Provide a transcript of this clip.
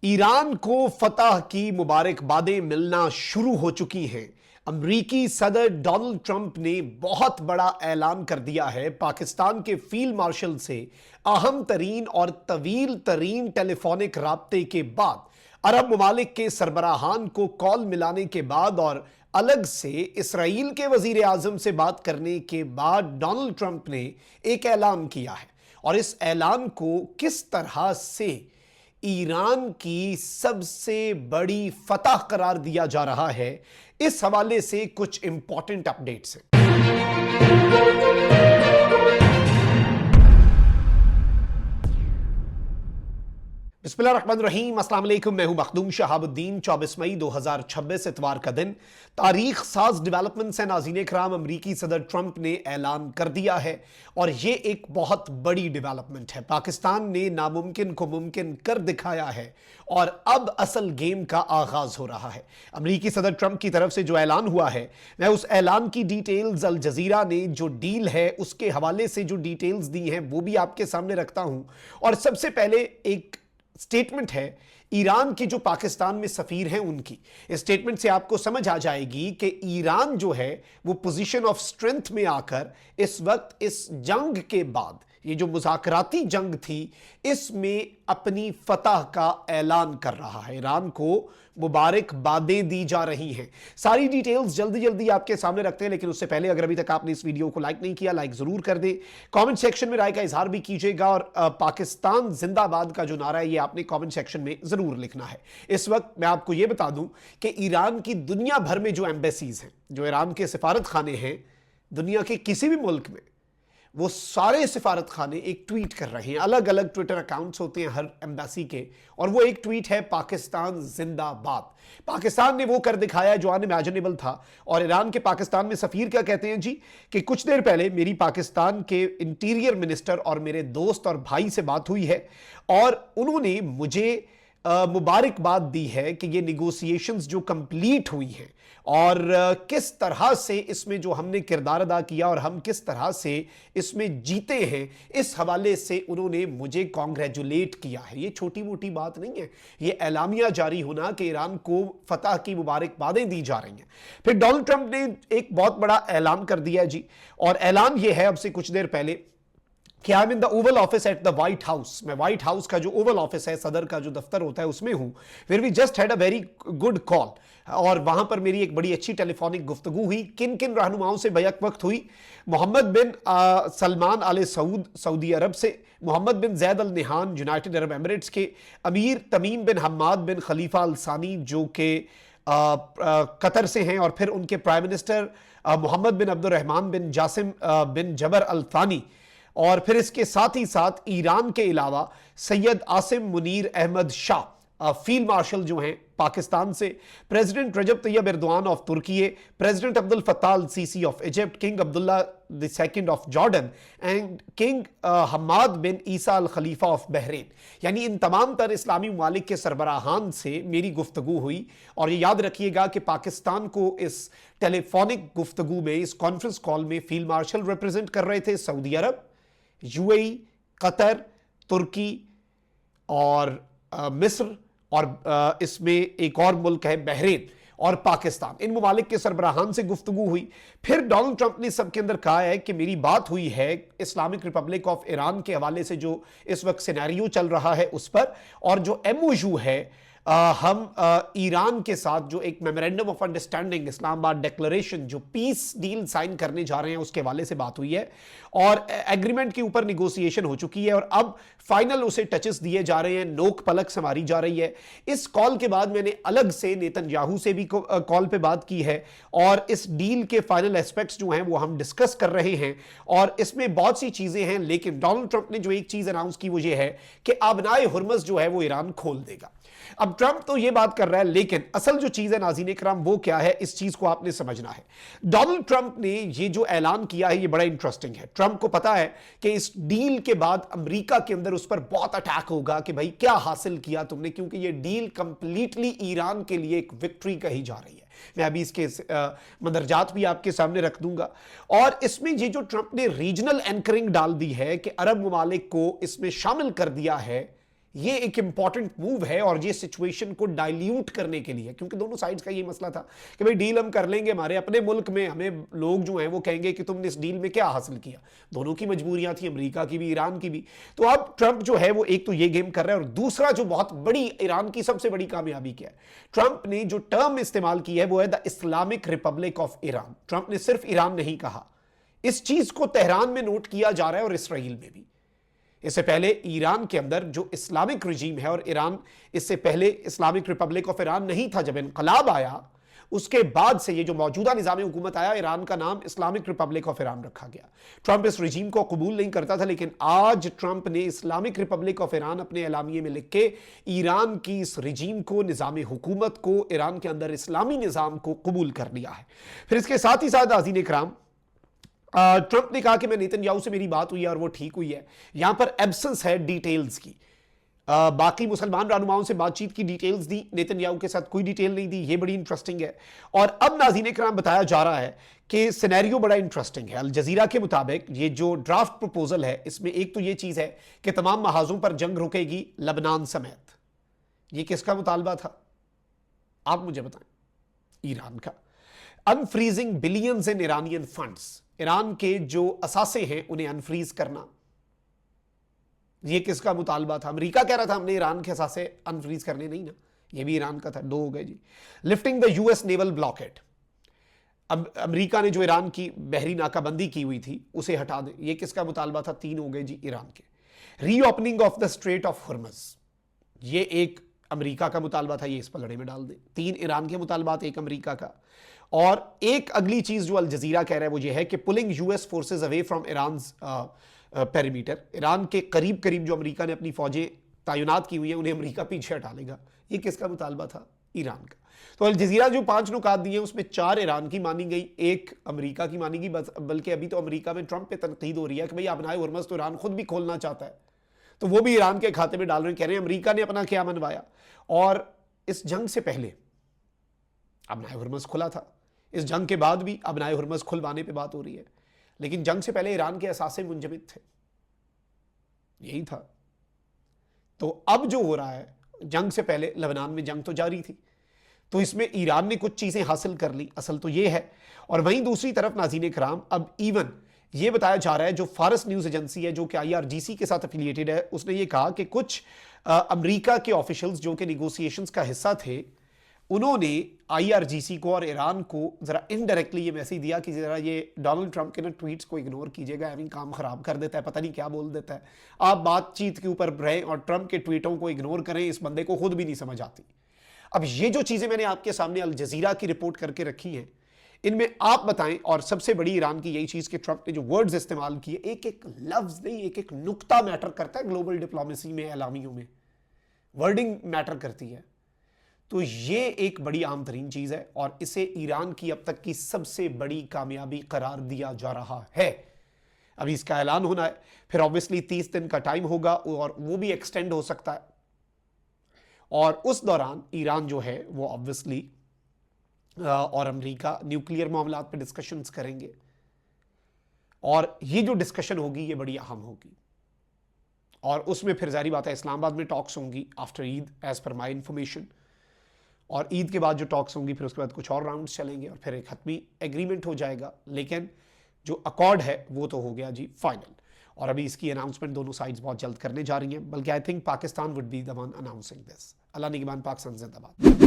Iran को फतह की मुबारकबादें मिलना शुरू हो चुकी हैं। अमरीकी सदर डोनाल्ड ट्रंप ने बहुत बड़ा ऐलान कर दिया है। पाकिस्तान के फील्ड मार्शल से अहम तरीन और तवील तरीन टेलीफोनिक राब्ते के बाद, अरब ममालिक के सरबराहान को कॉल मिलाने के बाद और अलग से इसराइल के वजीर आजम से बात करने के बाद डोनाल्ड ट्रंप ने एक ऐलान किया है। और इस ऐलान को किस तरह से ईरान की सबसे बड़ी फतह करार दिया जा रहा है, इस हवाले से कुछ इंपॉर्टेंट अपडेट्स हैं। बिस्मिल्लाहिर्रहमानिर्रहीम, अस्सलाम वालेकुम। मैं हूं मखदूम शहाबुद्दीन। 24 मई 2026 इतवार का दिन, तारीख साज डेवलपमेंट्स है। नाज़रीन कराम, अमरीकी सदर ट्रंप ने ऐलान कर दिया है और यह एक बहुत बड़ी डेवलपमेंट है। पाकिस्तान ने नामुमकिन को मुमकिन कर दिखाया है और अब असल गेम का आगाज हो रहा है। अमरीकी सदर ट्रंप की तरफ से जो ऐलान हुआ है, मैं उस ऐलान की डिटेल्स अल जजीरा ने जो डील है उसके हवाले से जो डिटेल्स दी हैं वो भी आपके सामने रखता हूं। और सबसे पहले एक स्टेटमेंट है ईरान की जो पाकिस्तान में सफीर हैं उनकी। इस स्टेटमेंट से आपको समझ आ जाएगी कि ईरान जो है वो पोजीशन ऑफ स्ट्रेंथ में आकर इस वक्त इस जंग के बाद, ये जो मुज़ाकराती जंग थी, इसमें अपनी फतह का ऐलान कर रहा है। ईरान को मुबारकबादें दी जा रही हैं। सारी डिटेल्स जल्दी जल्दी आपके सामने रखते हैं, लेकिन उससे पहले अगर अभी तक आपने इस वीडियो को लाइक नहीं किया, लाइक जरूर कर दें। कमेंट सेक्शन में राय का इजहार भी कीजिएगा और पाकिस्तान जिंदाबाद का जो नारा है ये आपने कमेंट सेक्शन में जरूर लिखना है। इस वक्त मैं आपको यह बता दूं कि ईरान की दुनिया भर में जो एम्बेसीज हैं, जो ईरान के सिफारत खाने हैं दुनिया के किसी भी मुल्क में, वो सारे सिफारत खाने एक ट्वीट कर रहे हैं। अलग अलग ट्विटर अकाउंट्स होते हैं हर एम्बेसी के, और वो एक ट्वीट है पाकिस्तान जिंदाबाद। पाकिस्तान ने वो कर दिखाया जो अनइमेजिनेबल था। और ईरान के पाकिस्तान में सफीर क्या कहते हैं जी, कि कुछ देर पहले मेरी पाकिस्तान के इंटीरियर मिनिस्टर और मेरे दोस्त और भाई से बात हुई है और उन्होंने मुझे मुबारकबाद दी है कि ये निगोशिएशंस जो कंप्लीट हुई हैं और किस तरह से इसमें जो हमने किरदार अदा किया और हम किस तरह से इसमें जीते हैं, इस हवाले से उन्होंने मुझे कॉन्ग्रेचुलेट किया है। ये छोटी मोटी बात नहीं है, ये एलामिया जारी होना कि ईरान को फतह की मुबारकबादें दी जा रही हैं। फिर डोनाल्ड ट्रंप ने एक बहुत बड़ा ऐलान कर दिया है जी, और ऐलान ये है अब से कुछ देर पहले कि I am in the Oval office at the white house. मैं व्हाइट हाउस का जो ओवल ऑफिस है, सदर का जो दफ्तर होता है, उसमें हूं। फिर we just had a very good call, और वहां पर मेरी एक बड़ी अच्छी टेलीफोनिक गुफ्तगू हुई। किन किन रहनुमाओं से बैक वक्त हुई? मोहम्मद बिन सलमान आल सऊद सऊदी अरब से, मोहम्मद बिन जैद अल निहान यूनाइटेड अरब एमिरेट्स के, अमीर तमीम बिन हम्माद बिन खलीफा अल सानी जो कि कतर से हैं, और फिर उनके प्राइम मिनिस्टर मोहम्मद बिन अब्दुर्रहमान बिन जासिम बिन जबर अल थानी, और फिर इसके साथ ही साथ ईरान के अलावा सैयद आसिम मुनीर अहमद शाह फील्ड मार्शल जो हैं पाकिस्तान से, president Rajab Tayyip Erdogan of Turkey, president Abdul Fattah al Sisi of Egypt, king Abdullah II of Jordan and king Hammad bin Isa al Khalifa of Bahrain. यानी इन तमाम तर इस्लामी ममालिक के सरबराहान से मेरी गुफ्तगू हुई। और ये याद रखिएगा कि पाकिस्तान को इस टेलीफोनिक गुफ्तगू में, इस कॉन्फ्रेंस कॉल में फील्ड मार्शल रिप्रेजेंट कर रहे थे सऊदी अरब, यूएई, कतर, तुर्की और मिस्र, और इसमें एक और मुल्क है बहरीन, और पाकिस्तान। इन ममालिक के सरबराहान से गुफ्तगू हुई। फिर डोनाल्ड ट्रंप ने सबके अंदर कहा है कि मेरी बात हुई है इस्लामिक रिपब्लिक ऑफ ईरान के हवाले से जो इस वक्त सिनेरियो चल रहा है उस पर, और जो MOU है हम ईरान के साथ जो एक memorandum of understanding, Islamabad declaration, जो पीस डील साइन करने जा रहे हैं, उसके हवाले से बात हुई है और एग्रीमेंट के ऊपर निगोशिएशन हो चुकी है और अब फाइनल उसे टचेस दिए जा रहे हैं, नोक पलक संवारी जा रही है। इस कॉल के बाद मैंने अलग से नेतन्याहू से भी कॉल पे बात की है और इस डील के फाइनल एस्पेक्ट्स जो हैं वो हम डिस्कस कर रहे हैं और इसमें बहुत सी चीजें हैं। लेकिन डोनाल्ड ट्रंप ने जो एक चीज अनाउंस की वो ये है कि आबनाए हुर्मस जो है वो ईरान खोल देगा। अब ट्रंप तो ये बात कर रहा है, लेकिन असल जो चीज है नाज़रीन इकराम वो क्या है, इस चीज को आपने समझना है। डोनाल्ड ट्रंप ने ये जो ऐलान किया है ये बड़ा इंटरेस्टिंग है। ट्रंप को पता है कि इस डील के बाद अमेरिका के अंदर उस पर बहुत अटैक होगा कि भाई क्या हासिल किया तुमने, क्योंकि ये डील कंप्लीटली ईरान के लिए एक विक्ट्री कही जा रही है। मैं अभी इसके मंदरजात भी आपके सामने रख दूंगा। और इसमें ये जो ट्रंप ने रीजनल एंकरिंग डाल दी है कि अरब ममालिक को इसमें शामिल कर दिया है, ये एक इंपॉर्टेंट मूव है और ये सिचुएशन को डाइल्यूट करने के लिए, क्योंकि दोनों साइड्स का ये मसला था कि भाई डील हम कर लेंगे, हमारे अपने मुल्क में हमें लोग जो हैं वो कहेंगे कि तुमने इस डील में क्या हासिल किया। दोनों की मजबूरियां थी, अमेरिका की भी, ईरान की भी। तो अब ट्रंप जो है वो एक तो ये गेम कर रहा है, और दूसरा जो बहुत बड़ी ईरान की सबसे बड़ी कामयाबी क्या है, ट्रंप ने जो टर्म इस्तेमाल की है वो है the Islamic Republic of Iran. Trump ने सिर्फ ईरान नहीं कहा, इस चीज को तेहरान में नोट किया जा रहा है और इसराइल में भी। इससे पहले ईरान के अंदर जो इस्लामिक रिजीम है, और ईरान इससे पहले इस्लामिक रिपब्लिक ऑफ ईरान नहीं था, जब इनकलाब आया उसके बाद से ये जो मौजूदा निजाम हुकूमत आया, ईरान का नाम इस्लामिक रिपब्लिक ऑफ ईरान रखा गया। ट्रंप इस रिजीम को कबूल नहीं करता था, लेकिन आज ट्रंप ने इस्लामिक रिपब्लिक ऑफ ईरान अपने एलामिये में लिख के ईरान की इस रिजीम को, निजाम हुकूमत को, ईरान के अंदर इस्लामी निजाम को कबूल कर लिया है। फिर इसके साथ ही साथ नाज़रीन इकराम, ट्रंप ने कहा कि मैं नेतन्याहू से मेरी बात हुई है और वो ठीक हुई है। यहां पर एब्सेंस है डिटेल्स की। बाकी मुसलमान रहनुमाओं से बातचीत की डिटेल्स दी, नेतन्याहू के साथ कोई डिटेल नहीं दी। ये बड़ी इंटरेस्टिंग है। और अब नाज़रीन इकराम बताया जा रहा है कि सिनेरियो बड़ा इंटरेस्टिंग है। अल जजीरा के मुताबिक ये जो ड्राफ्ट प्रपोजल है, इसमें एक तो ये चीज़ है कि तमाम महाजों पर जंग रुकेगी, लबनान समेत। ये किसका मुतालबा था, आप मुझे बताएं? ईरान का। अनफ्रीजिंग बिलियंस इन ईरानियन फंड्स, ईरान के जो असासे हैं उन्हें अनफ्रीज करना, ये किसका मुतालबा था? अमेरिका कह रहा था हमने ईरान के असासे अनफ्रीज करने, नहीं ना, ये भी ईरान का था। 2 हो गए जी। Lifting the US naval blockade, अब अमेरिका ने जो ईरान की बहरी नाकाबंदी की हुई थी उसे हटा दें, ये किसका मुतालबा था? 3 हो गए जी, ईरान के। Reopening of the strait of Hormuz, ये एक अमेरिका का मुतालबा था, ये इस पलड़े में डाल दें। 3 ईरान के मुतालबात, 1 अमेरिका का। और एक अगली चीज जो अल जजीरा कह रहा है वो ये है कि pulling US forces away from Iran perimeter, Iran के करीब करीब जो अमेरिका ने अपनी फौजें तैनात की हुई हैं उन्हें अमेरिका पीछे हटा लेगा। ये किसका मुतालबा था? ईरान का। तो अल जजीरा जो 5 नुकात दिए उसमें 4 ईरान की मानी गई, 1 अमेरिका की मानी गई। बल्कि अभी तो अमेरिका में ट्रंप पे तनकीद हो रही है कि भाई अपना हुर्मुज़ तो ईरान खुद भी खोलना चाहता है, तो वो भी ईरान के खाते में डाल रहे हैं, कह रहे हैं अमेरिका ने अपना क्या मनवाया। और इस जंग से पहले अपना हुर्मुज़ खुला था, इस जंग के बाद भी अब हुर्मुज़ खुलवाने पे बात हो रही है, लेकिन जंग से पहले ईरान के असासे मुंजमद थे, यही था। तो अब जो हो रहा है, जंग से पहले लबनान में जंग तो जारी थी, तो इसमें ईरान ने कुछ चीजें हासिल कर ली, असल तो ये है। और वहीं दूसरी तरफ नाज़रीन इकराम, अब इवन ये बताया जा रहा है, जो फारस न्यूज एजेंसी है जो कि IRGC के साथ एफिलिएटेड है, उसने ये कहा कि कुछ अमेरिका के ऑफिशियल्स जो कि निगोशिएशंस का हिस्सा थे, उन्होंने IRGC को और ईरान को जरा इनडायरेक्टली ये मैसेज दिया कि जरा ये डोनाल्ड ट्रंप के ना ट्वीट्स को इग्नोर कीजिएगा, आई मीन काम खराब कर देता है, पता नहीं क्या बोल देता है। आप बातचीत के ऊपर रहें और ट्रंप के ट्वीटों को इग्नोर करें, इस बंदे को खुद भी नहीं समझ आती। अब ये जो चीजें मैंने आपके सामने अल जजीरा की रिपोर्ट करके रखी हैं, इनमें आप बताएं। और सबसे बड़ी ईरान की यही चीज कि ट्रंप ने जो वर्ड्स इस्तेमाल किए, एक एक लफ्ज नहीं, एक एक नुक्ता मैटर करता है ग्लोबल डिप्लोमेसी में, एलामियों में वर्डिंग मैटर करती है। तो ये एक बड़ी आम तरीन चीज है और इसे ईरान की अब तक की सबसे बड़ी कामयाबी करार दिया जा रहा है। अभी इसका ऐलान होना है, फिर ऑब्वियसली 30 दिन का टाइम होगा और वो भी एक्सटेंड हो सकता है। और उस दौरान ईरान जो है वो ऑब्वियसली और अमेरिका न्यूक्लियर मामलात पे डिस्कशंस करेंगे, और ये जो डिस्कशन होगी ये बड़ी अहम होगी। और उसमें फिर जारी बात है इस्लामाबाद में टॉक्स होंगी आफ्टर ईद, एज पर माई इंफॉर्मेशन। और ईद के बाद जो टॉक्स होंगी फिर उसके बाद कुछ और राउंड्स चलेंगे और फिर एक हतमी एग्रीमेंट हो जाएगा। लेकिन जो अकॉर्ड है वो तो हो गया जी फाइनल, और अभी इसकी अनाउंसमेंट दोनों साइड्स बहुत जल्द करने जा रही हैं। बल्कि I think Pakistan would be the one announcing this. अल्लाह निगहबान, पाकिस्तान जिंदाबाद।